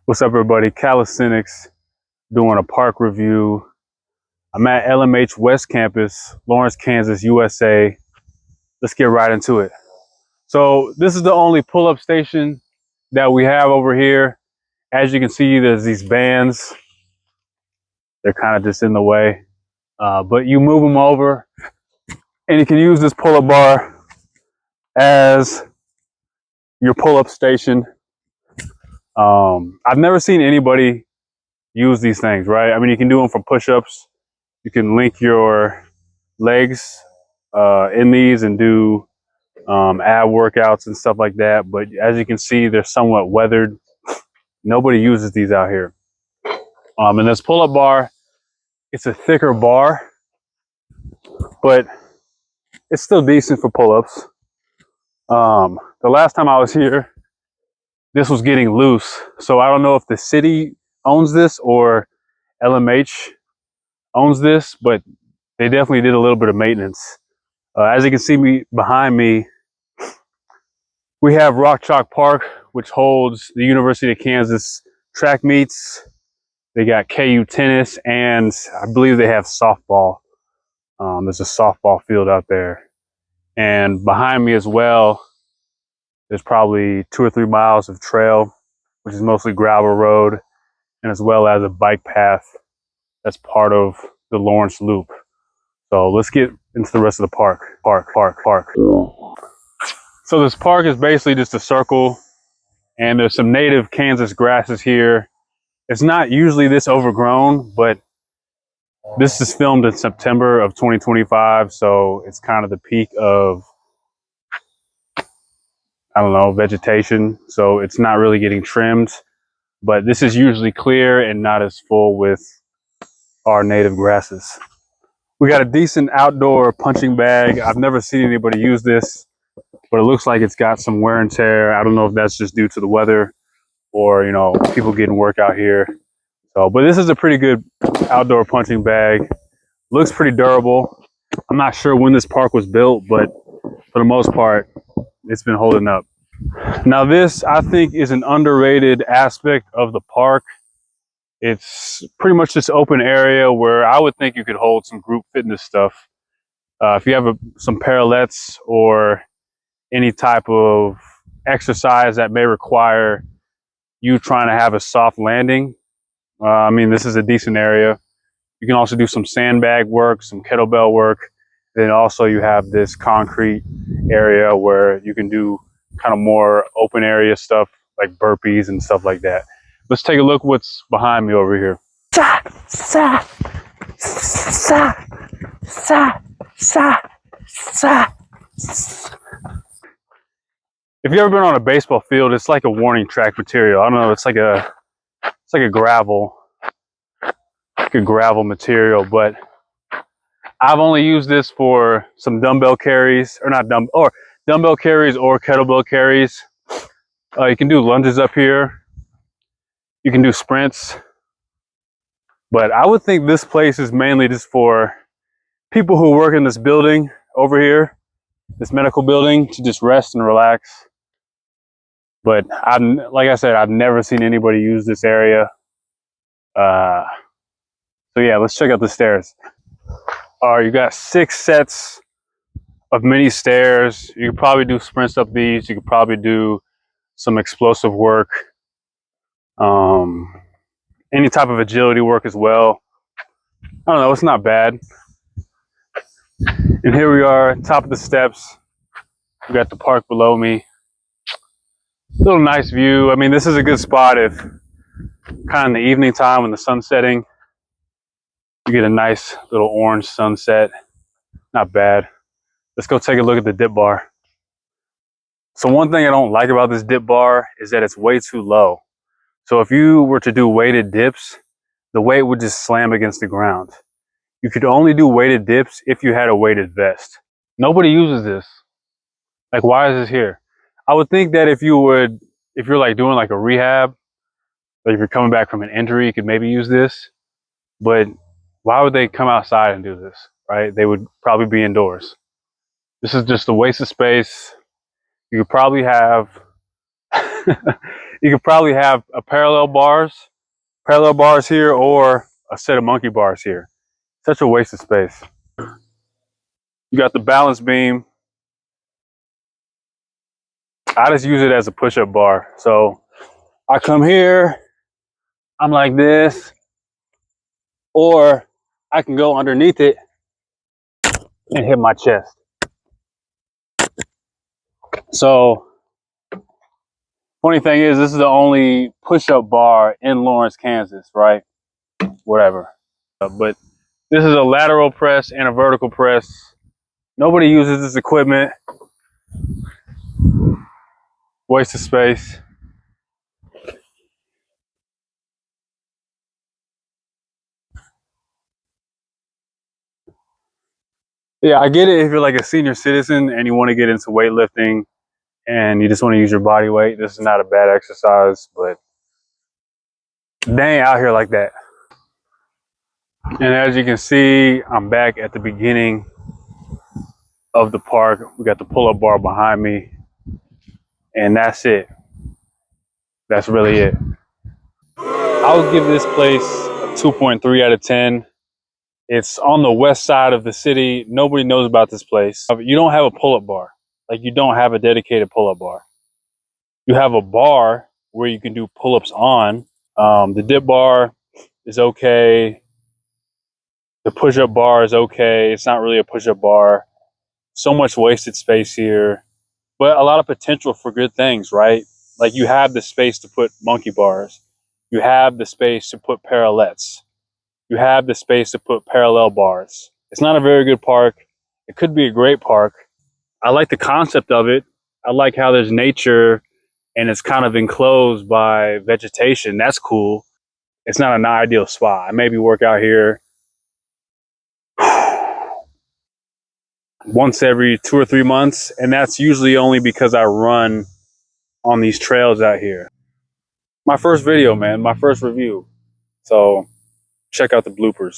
What's up, everybody? Kalisthenics doing a park review. I'm at LMH West Campus, Lawrence, Kansas, USA. Let's get right into it. So this is the only pull-up station that we have over here. As you can see, there's these bands. They're kind of just in the way, but you move them over and you can use this pull-up bar as your pull-up station. I've never seen anybody use these things, right? I mean, you can do them for push-ups. You can link your legs in these and do ab workouts and stuff like that. But as you can see, they're somewhat weathered. Nobody uses these out here. And this pull-up bar, it's a thicker bar, but it's still decent for pull-ups. The last time I was here, this was getting loose. So I don't know if the city owns this or LMH owns this, but they definitely did a little bit of maintenance. As you can see behind me, we have Rock Chalk Park, which holds the University of Kansas track meets. They got KU tennis, and I believe they have softball. There's a softball field out there. And behind me as well, there's probably 2 or 3 miles of trail, which is mostly gravel road, and as well as a bike path that's part of the Lawrence Loop. So let's get into the rest of the park. So this park is basically just a circle, and there's some native Kansas grasses here. It's not usually this overgrown, but this is filmed in September of 2025, so it's kind of the peak of, I don't know, vegetation. So it's not really getting trimmed, but this is usually clear and not as full with our native grasses. We got a decent outdoor punching bag. I've never seen anybody use this, but it looks like it's got some wear and tear. I don't know if that's just due to the weather or, you know, people getting work out here. So, but this is a pretty good outdoor punching bag. Looks pretty durable. I'm not sure when this park was built, but for the most part, it's been holding up. Now this, I think, is an underrated aspect of the park. It's pretty much this open area where I would think you could hold some group fitness stuff. If you have some parallettes or any type of exercise that may require you trying to have a soft landing, I mean, this is a decent area. You can also do some sandbag work, some kettlebell work. Then also you have this concrete area where you can do kind of more open area stuff like burpees and stuff like that. Let's take a look what's behind me over here. If you've ever been on a baseball field, it's like a warning track material. I don't know, it's like a gravel material, but I've only used this for some dumbbell carries, or dumbbell carries or kettlebell carries. You can do lunges up here. You can do sprints. But I would think this place is mainly just for people who work in this building over here, this medical building, to just rest and relax. But like I said, I've never seen anybody use this area. So yeah, let's check out the stairs. You got 6 sets of mini stairs. You could probably do sprints up these. You could probably do some explosive work. Any type of agility work as well. I don't know, it's not bad. And here we are, top of the steps. We got the park below me. Little nice view. I mean, this is a good spot if kind of in the evening time when the sun's setting. You get a nice little orange sunset. Not bad. Let's go take a look at the dip bar. So one thing I don't like about this dip bar is that it's way too low. So if you were to do weighted dips, the weight would just slam against the ground. You could only do weighted dips if you had a weighted vest. Nobody uses this. Like, why is this here? I would think that if you're like doing like a rehab, like if you're coming back from an injury, you could maybe use this. But why would they come outside and do this, right? They would probably be indoors. This is just a waste of space. You could probably have, You could probably have a parallel bars here, or a set of monkey bars here. Such a waste of space. You got the balance beam. I just use it as a push-up bar. So I come here, I'm like this, or I can go underneath it and hit my chest. So funny thing is, this is the only push-up bar in Lawrence, Kansas, right? Whatever. But this is a lateral press and a vertical press. Nobody uses this equipment. Waste of space. Yeah, I get it if you're like a senior citizen and you want to get into weightlifting and you just want to use your body weight. This is not a bad exercise, but they ain't out here like that. And as you can see, I'm back at the beginning of the park. We got the pull-up bar behind me, and that's it. That's really it. I would give this place a 2.3 out of 10. It's on the west side of the city. Nobody knows about this place. You don't have a pull-up bar. Like, you don't have a dedicated pull-up bar. You have a bar where you can do pull-ups on. The dip bar is okay. The push-up bar is okay. It's not really a push-up bar. So much wasted space here, but a lot of potential for good things, right? Like, you have the space to put monkey bars. You have the space to put parallettes. You have the space to put parallel bars. It's not a very good park. It could be a great park. I like the concept of it. I like how there's nature and it's kind of enclosed by vegetation. That's cool. It's not an ideal spot. I maybe work out here once every 2 or 3 months, and that's usually only because I run on these trails out here. My first video, man, my first review. So check out the bloopers.